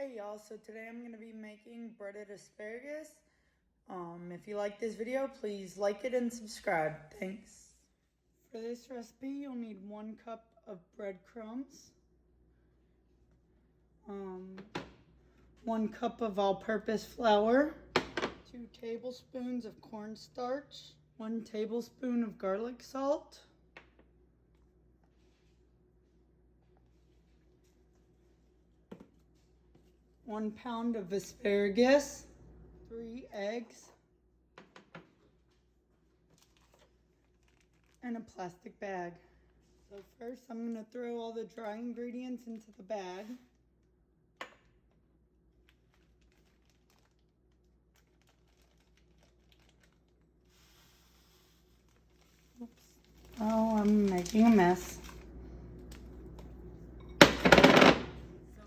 Hey y'all, so today I'm going to be making breaded asparagus. If you like this video, please like it and subscribe. Thanks. For this recipe, you'll need 1 cup of breadcrumbs, 1 cup of all-purpose flour, 2 tablespoons of corn starch, 1 tablespoon of garlic salt, 1 pound of asparagus, 3 eggs, and a plastic bag. So first I'm going to throw all the dry ingredients into the bag. Oops. Oh, I'm making a mess.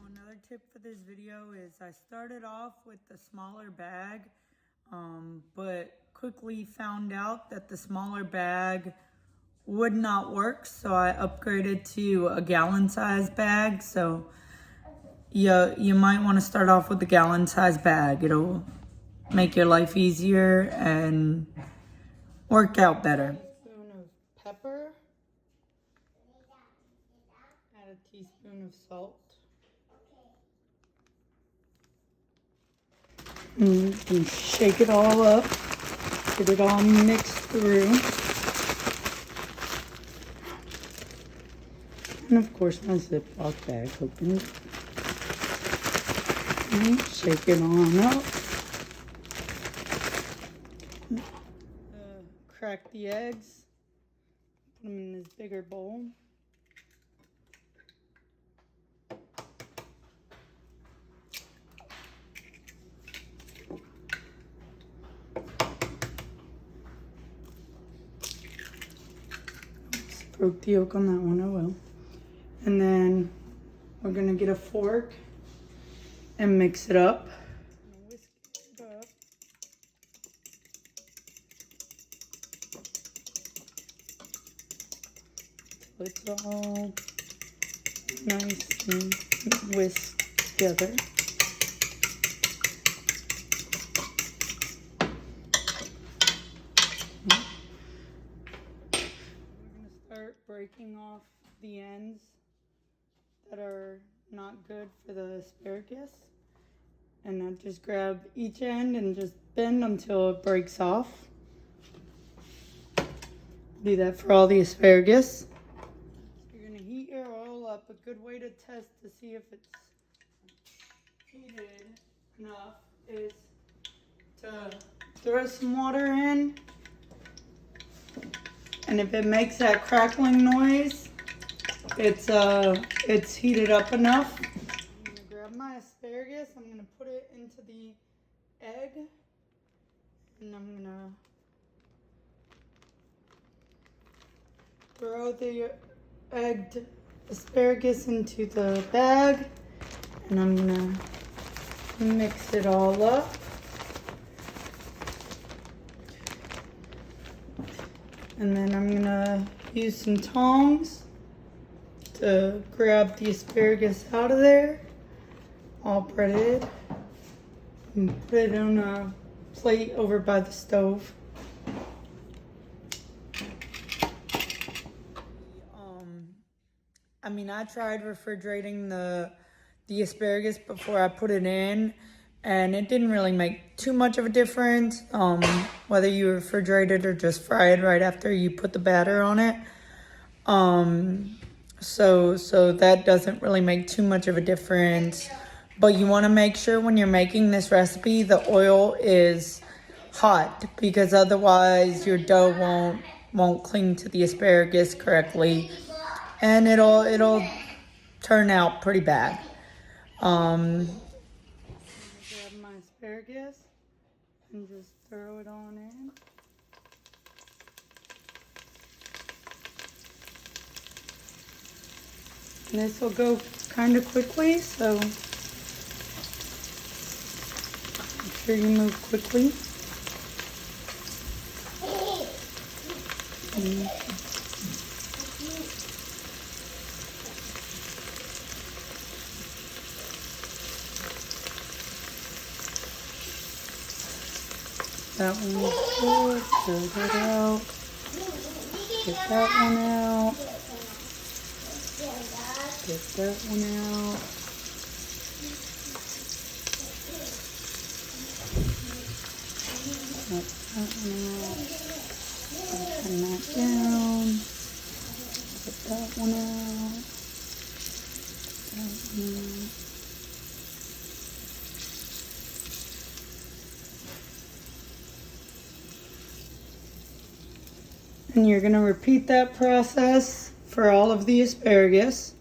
Another tip for this video is I started off with the smaller bag, but quickly found out that the smaller bag would not work, so I upgraded to a gallon size bag. So you might want to start off with the gallon size bag. It'll make your life easier and work out better. Teaspoon of pepper, add a teaspoon of salt. And shake it all up, get it all mixed through. And of course my Ziploc bag opened. And shake it on up. Crack the eggs, put them in this bigger bowl. Broke the yolk on that one, oh well. And then we're gonna get a fork and mix it up. Whisk it up. Till it's all nice and whisked together. Breaking off the ends that are not good for the asparagus, and I just grab each end and just bend until it breaks off. Do that for all the asparagus. You're going to heat your oil up. A good way to test to see if it's heated enough is to throw some water in. And if it makes that crackling noise, it's heated up enough. I'm gonna grab my asparagus, I'm gonna put it into the egg, and I'm gonna throw the egged asparagus into the bag, and I'm gonna mix it all up. And then I'm gonna use some tongs to grab the asparagus out of there, all breaded, and put it on a plate over by the stove. I tried refrigerating the asparagus before I put it in, and it didn't really make too much of a difference, whether you refrigerate it or just fry it right after you put the batter on it. So that doesn't really make too much of a difference. But you want to make sure when you're making this recipe, the oil is hot, because otherwise your dough won't cling to the asparagus correctly, and it'll turn out pretty bad. Grab my asparagus and just throw it on in. And this will go kind of quickly, so make sure you move quickly. That one is good. Throw that out. Get that one out. Get that one out. Get that one out. Turn that down. Get that one out. That one out. And you're going to repeat that process for all of the asparagus.